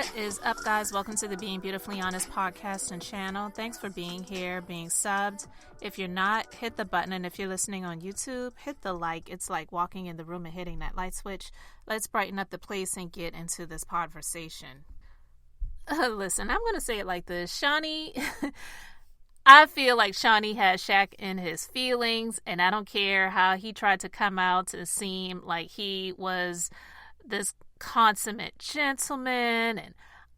What is up, guys? Welcome to the Being Beautifully Honest podcast and channel. Thanks for being here, being subbed. If you're not, hit the button. And if you're listening on YouTube, hit the like. It's like walking in the room and hitting that light switch. Let's brighten up the place and get into this conversation. Listen, I'm going to say it like this. Shaunie, I feel like Shaunie has Shaq in his feelings, and I don't care how he tried to come out to seem like he was this consummate gentleman and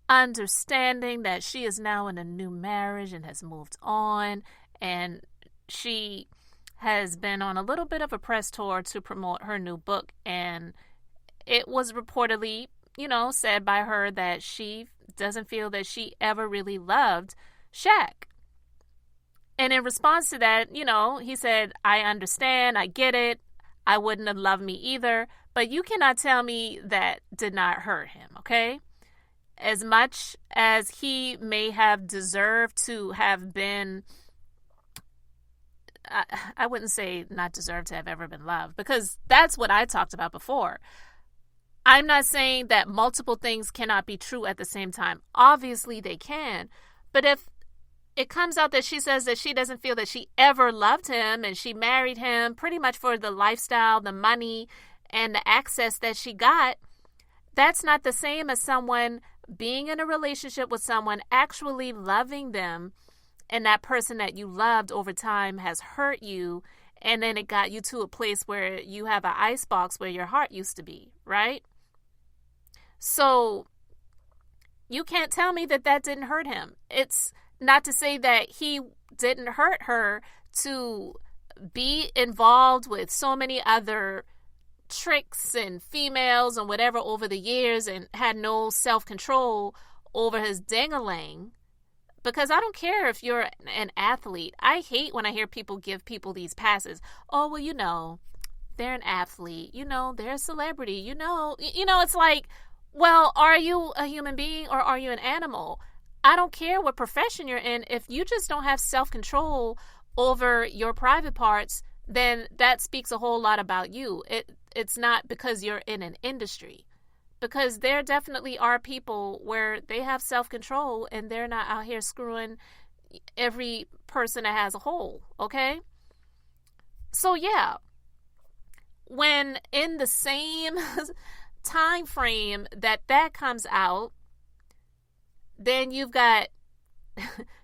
understanding that she is now in a new marriage and has moved on, and she has been on a little bit of a press tour to promote her new book, and it was reportedly, said by her that she doesn't feel that she ever really loved Shaq. And in response to that, he said, I understand, I get it, I wouldn't have loved me either, but you cannot tell me that did not hurt him, okay? As much as he may have deserved to have been, I wouldn't say not deserved to have ever been loved, because that's what I talked about before. I'm not saying that multiple things cannot be true at the same time. Obviously they can, but if it comes out that she says that she doesn't feel that she ever loved him and she married him pretty much for the lifestyle, the money, and the access that she got, that's not the same as someone being in a relationship with someone, actually loving them, and that person that you loved over time has hurt you, and then it got you to a place where you have an icebox where your heart used to be, right? So you can't tell me that that didn't hurt him. It's not to say that he didn't hurt her to be involved with so many other tricks and females and whatever over the years and had no self-control over his ding-a-ling. Because I don't care if you're an athlete. I hate when I hear people give people these passes. Oh, well, they're an athlete. They're a celebrity. It's like, well, are you a human being or are you an animal? I don't care what profession you're in. If you just don't have self-control over your private parts, then that speaks a whole lot about you. It's not because you're in an industry. Because there definitely are people where they have self-control and they're not out here screwing every person that has a hole, okay? So yeah, when in the same time frame that comes out, then you've got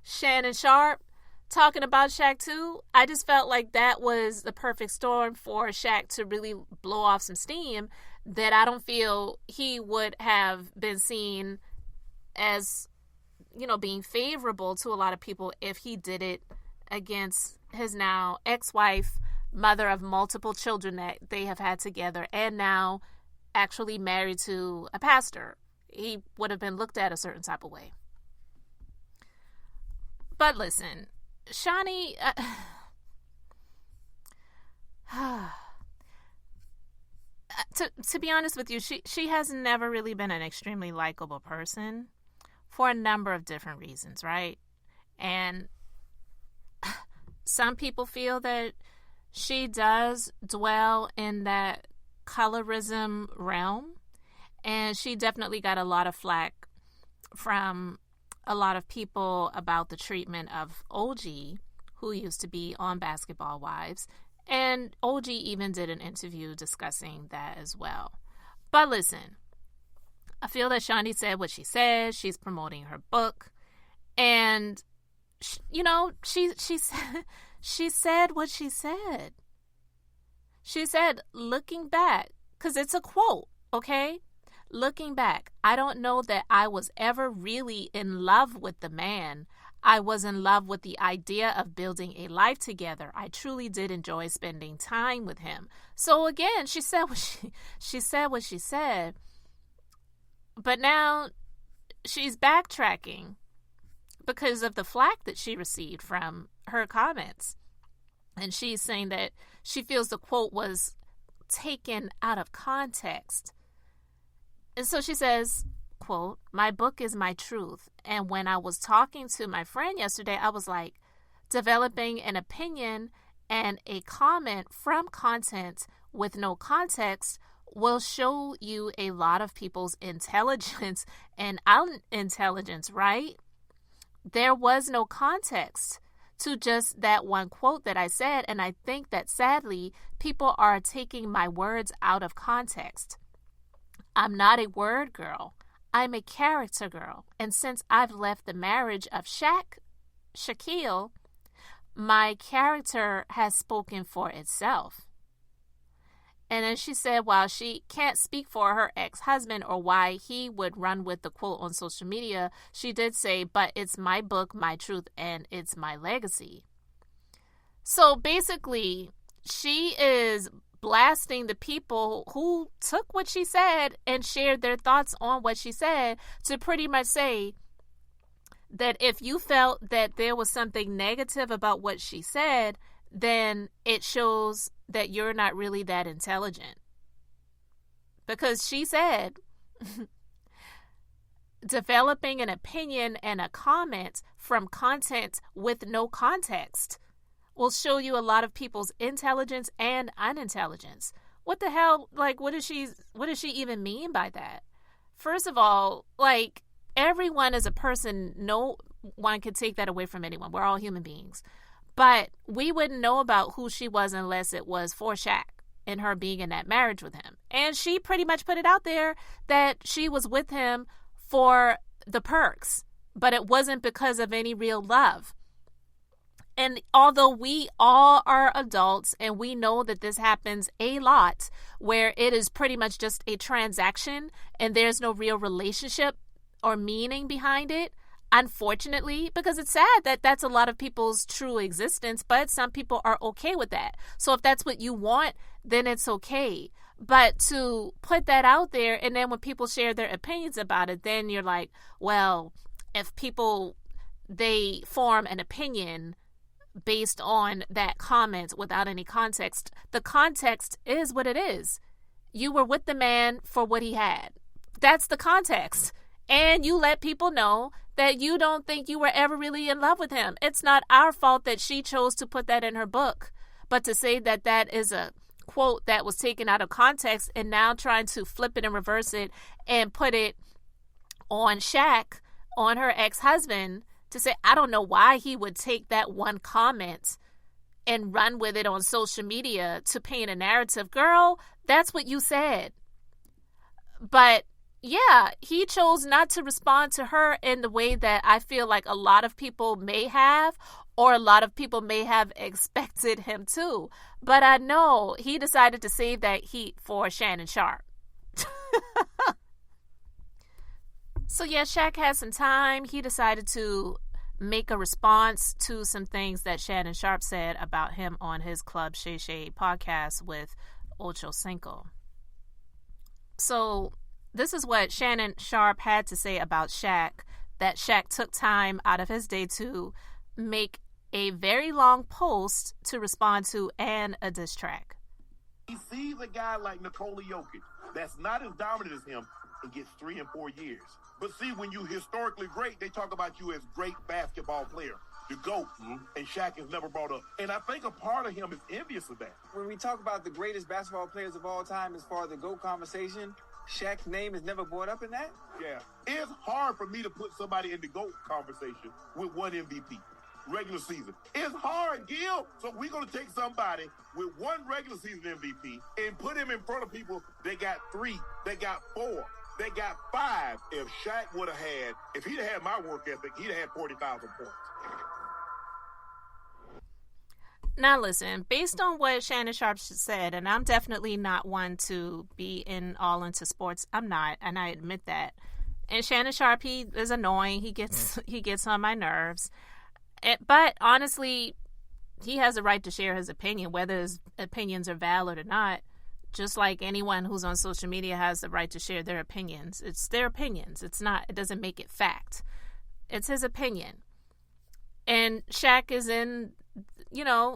Shannon Sharpe talking about Shaq too. I just felt like that was the perfect storm for Shaq to really blow off some steam that I don't feel he would have been seen as, being favorable to a lot of people if he did it against his now ex-wife, mother of multiple children that they have had together, and now actually married to a pastor. He would have been looked at a certain type of way. But listen, Shaunie, to be honest with you, she has never really been an extremely likable person for a number of different reasons, right? And some people feel that she does dwell in that colorism realm, and she definitely got a lot of flack from a lot of people about the treatment of OG, who used to be on Basketball Wives. And OG even did an interview discussing that as well. But listen, I feel that Shaunie said what she said. She's promoting her book. And, she said what she said. She said, looking back, because it's a quote, okay? Looking back, I don't know that I was ever really in love with the man. I was in love with the idea of building a life together. I truly did enjoy spending time with him. So again, she said what she said. But now she's backtracking because of the flack that she received from her comments. And she's saying that she feels the quote was taken out of context. And so she says, quote, my book is my truth. And when I was talking to my friend yesterday, I was like, developing an opinion and a comment from content with no context will show you a lot of people's intelligence and unintelligence, right? There was no context to just that one quote that I said, and I think that sadly, people are taking my words out of context. I'm not a word girl. I'm a character girl. And since I've left the marriage of Shaquille, my character has spoken for itself. And then she said, while she can't speak for her ex-husband or why he would run with the quote on social media, she did say, but it's my book, my truth, and it's my legacy. So basically, she is blasting the people who took what she said and shared their thoughts on what she said to pretty much say that if you felt that there was something negative about what she said, then it shows that you're not really that intelligent. Because she said, developing an opinion and a comment from content with no context will show you a lot of people's intelligence and unintelligence. What the hell? Like, what does she even mean by that? First of all, like, everyone is a person. No one could take that away from anyone. We're all human beings. But we wouldn't know about who she was unless it was for Shaq and her being in that marriage with him. And she pretty much put it out there that she was with him for the perks, but it wasn't because of any real love. And although we all are adults and we know that this happens a lot, where it is pretty much just a transaction and there's no real relationship or meaning behind it, unfortunately, because it's sad that that's a lot of people's true existence, but some people are okay with that. So if that's what you want, then it's okay. But to put that out there, and then when people share their opinions about it, then you're like, well, if people, they form an opinion based on that comment without any context, the context is what it is. You were with the man for what he had. That's the context. And you let people know that you don't think you were ever really in love with him. It's not our fault that she chose to put that in her book. But to say that that is a quote that was taken out of context and now trying to flip it and reverse it and put it on Shaq, on her ex-husband, to say, I don't know why he would take that one comment and run with it on social media to paint a narrative. Girl, that's what you said. But yeah, he chose not to respond to her in the way that I feel like a lot of people may have, or a lot of people may have expected him to. But I know he decided to save that heat for Shannon Sharpe. So yeah, Shaq had some time. He decided to make a response to some things that Shannon Sharpe said about him on his Club Shay Shay podcast with Ocho Cinco. So this is what Shannon Sharpe had to say about Shaq, that Shaq took time out of his day to make a very long post to respond to and a diss track. He sees a guy like Nikola Jokic that's not as dominant as him and gets 3 and 4 years. But see, when you historically great, they talk about you as great basketball player, the GOAT, and Shaq is never brought up. And I think a part of him is envious of that. When we talk about the greatest basketball players of all time as far as the GOAT conversation, Shaq's name is never brought up in that? Yeah. It's hard for me to put somebody in the GOAT conversation with one MVP. Regular season. It's hard, Gil. So we're going to take somebody with one regular season MVP and put him in front of people that got 3, that got 4, that got 5. If Shaq would have had, if he'd had my work ethic, he'd have had 40,000 points. Now listen, based on what Shannon Sharpe said, and I'm definitely not one to be all into sports. I'm not, and I admit that. And Shannon Sharpe, he is annoying. He gets on my nerves. But honestly, he has a right to share his opinion, whether his opinions are valid or not. Just like anyone who's on social media has the right to share their opinions. It's their opinions. It doesn't make it fact. It's his opinion. And Shaq is in,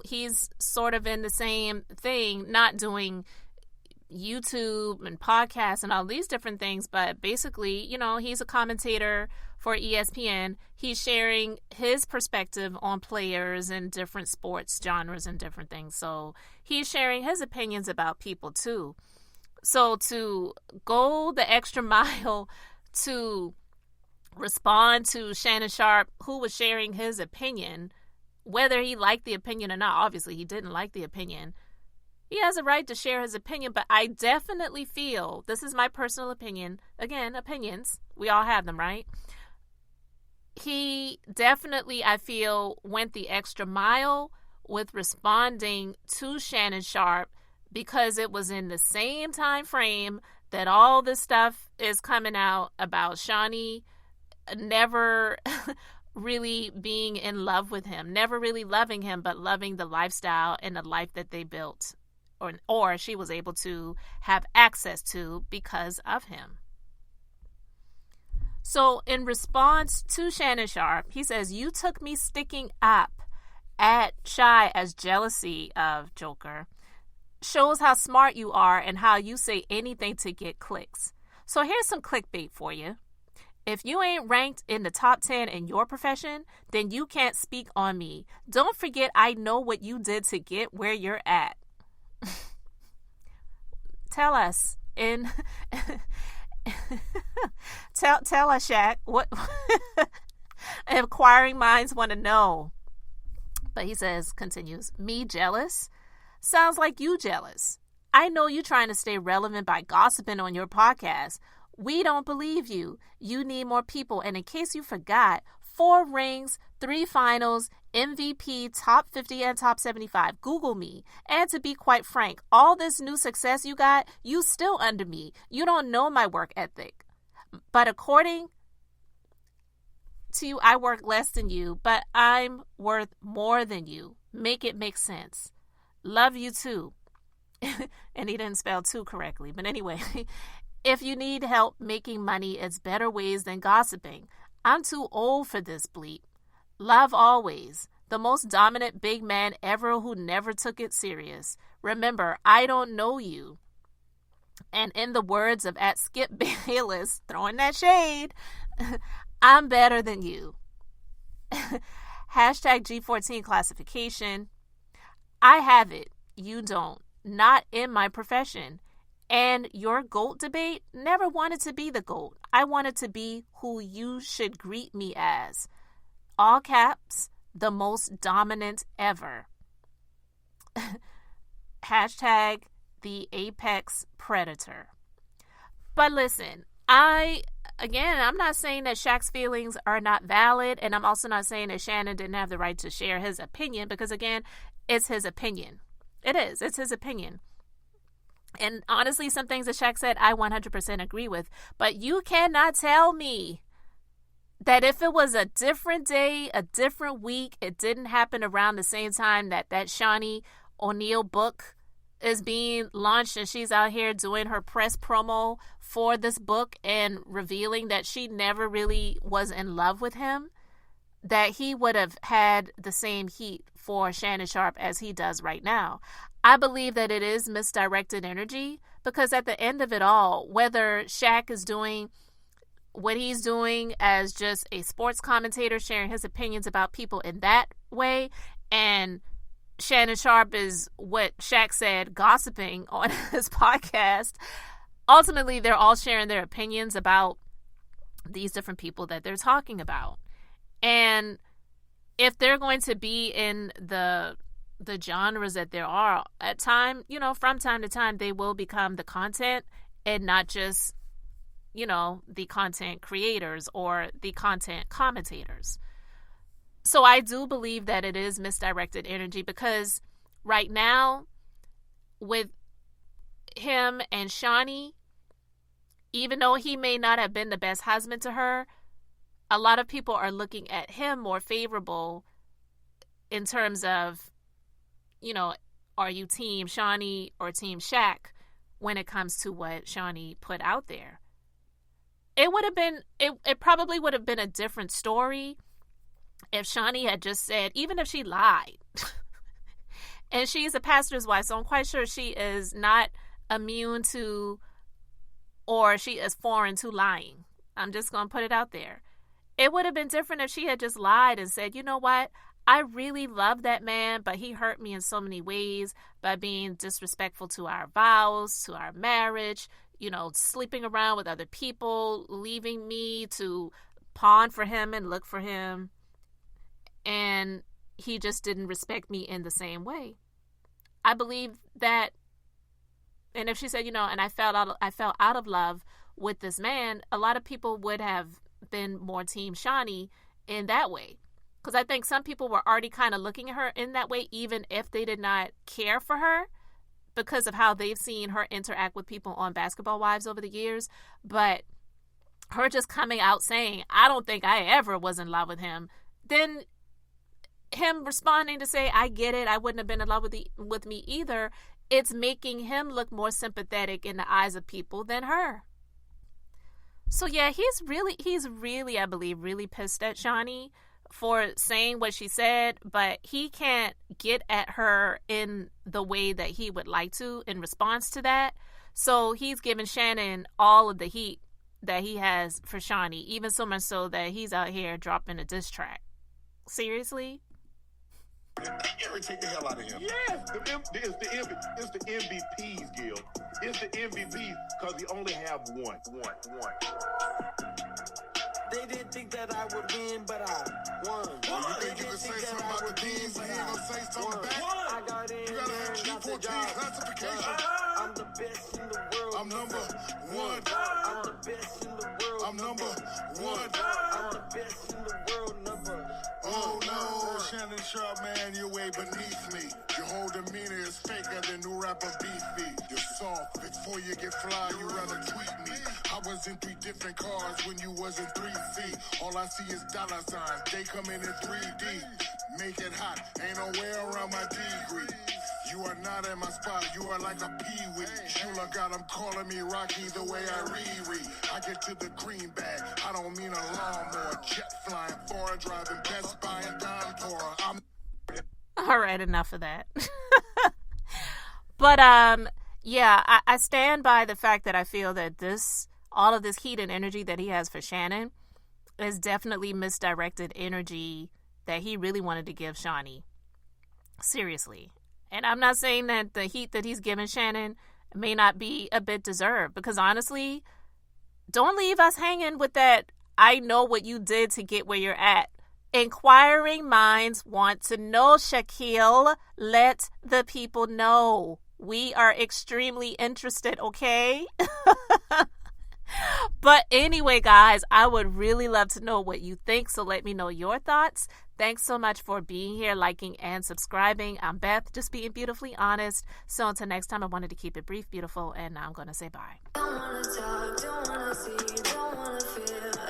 he's sort of in the same thing, not doing YouTube and podcasts and all these different things, but basically, he's a commentator for ESPN. He's sharing his perspective on players and different sports genres and different things. So he's sharing his opinions about people too. So to go the extra mile to respond to Shannon Sharpe, who was sharing his opinion, whether he liked the opinion or not, obviously he didn't like the opinion. He has a right to share his opinion, but I definitely feel, this is my personal opinion, again, opinions, we all have them, right? He definitely, I feel, went the extra mile with responding to Shannon Sharpe because it was in the same time frame that all this stuff is coming out about Shaunie never really being in love with him, never really loving him, but loving the lifestyle and the life that they built, or she was able to have access to because of him. So in response to Shannon Sharpe, he says, "You took me sticking up at Shy as jealousy of Joker. Shows how smart you are and how you say anything to get clicks. So here's some clickbait for you. If you ain't ranked in the top 10 in your profession, then you can't speak on me. Don't forget I know what you did to get where you're at." Tell us in tell us, Shaq, what inquiring minds want to know. But he says, continues, "Me jealous? Sounds like you jealous. I know you trying to stay relevant by gossiping on your podcast. We don't believe you. You need more people. And in case you forgot, 4 rings, 3 finals, MVP, top 50 and top 75. Google me. And to be quite frank, all this new success you got, you still under me. You don't know my work ethic. But according to you, I work less than you, but I'm worth more than you. Make it make sense. Love you too." And he didn't spell "too" correctly. But anyway, "If you need help making money, it's better ways than gossiping. I'm too old for this bleep. Love always. The most dominant big man ever who never took it serious. Remember, I don't know you." And in the words of @Skip Bayless, throwing that shade, "I'm better than you." #G14 classification. "I have it. You don't. Not in my profession. And your GOAT debate, never wanted to be the GOAT. I wanted to be who you should greet me as. All caps, the most dominant ever." #the apex predator. But listen, I'm not saying that Shaq's feelings are not valid, and I'm also not saying that Shannon didn't have the right to share his opinion, because again, it's his opinion. It's his opinion. And honestly, some things that Shaq said, I 100% agree with. But you cannot tell me that if it was a different day, a different week, it didn't happen around the same time that Shaunie O'Neal book is being launched and she's out here doing her press promo for this book and revealing that she never really was in love with him, that he would have had the same heat for Shannon Sharpe as he does right now. I believe that it is misdirected energy, because at the end of it all, whether Shaq is doing what he's doing as just a sports commentator sharing his opinions about people in that way, and Shannon Sharpe is what Shaq said, gossiping on his podcast, ultimately they're all sharing their opinions about these different people that they're talking about. And if they're going to be in the genres that there are at time, from time to time, they will become the content and not just, the content creators or the content commentators. So I do believe that it is misdirected energy, because right now with him and Shaunie, even though he may not have been the best husband to her, a lot of people are looking at him more favorable in terms of, are you team Shaunie or team Shaq when it comes to what Shaunie put out there. It probably would have been a different story if Shaunie had just said, even if she lied, and she's a pastor's wife, so I'm quite sure she is not immune to, or she is foreign to lying. I'm just going to put it out there. It would have been different if she had just lied and said, you know what? I really love that man, but he hurt me in so many ways by being disrespectful to our vows, to our marriage, sleeping around with other people, leaving me to pawn for him and look for him. And he just didn't respect me in the same way. I believe that, and if she said, and I fell out of love with this man, a lot of people would have been more team Shaunie in that way. Because I think some people were already kind of looking at her in that way, even if they did not care for her, because of how they've seen her interact with people on Basketball Wives over the years. But her just coming out saying, I don't think I ever was in love with him, then him responding to say, I get it, I wouldn't have been in love with me either, it's making him look more sympathetic in the eyes of people than her. So yeah, he's really, I believe, really pissed at Shaunie for saying what she said, but he can't get at her in the way that he would like to in response to that. So he's giving Shannon all of the heat that he has for Shaunie, even so much so that he's out here dropping a diss track. Seriously? Irritate the hell out of him. Yes, it's the MVPs, Gil. It's the MVPs because we only have one. They didn't think that I would win, but I won. You think you can say something about the teams and you ain't gonna say something back? I got in You gotta have there and got the G14 job. classification. I'm the best in the world. I'm number one. I'm the best in the world. I'm number one. I'm the best in the world. Oh no, Shannon Sharpe, man, you're way beneath me. Your whole demeanor is faker than new rapper Beefy. You're soft, before you get fly, you rather tweet me. I was in 3 different cars when you was in 3C. All I see is dollar signs, they come in 3D. Make it hot, ain't no way around my degree. You are not in my spot, you are like a peewee. Shula got them calling me Rocky the way I reread. I get to the green bag, I don't mean a lawnmower. Jet flying, foreign driving, Best Buy and Don Tora. All right, enough of that. But yeah, I stand by the fact that I feel that all of this heat and energy that he has for Shannon is definitely misdirected energy that he really wanted to give Shaunie. Seriously. And I'm not saying that the heat that he's giving Shannon may not be a bit deserved, because honestly, don't leave us hanging with that, I know what you did to get where you're at. Inquiring minds want to know, Shaquille. Let the people know. We are extremely interested, okay? But anyway, guys, I would really love to know what you think, so let me know your thoughts. Thanks so much for being here, liking, and subscribing. I'm Beth, just being beautifully honest. So until next time, I wanted to keep it brief, beautiful, and now I'm going to say bye. Don't wanna talk, don't wanna see, don't wanna feel.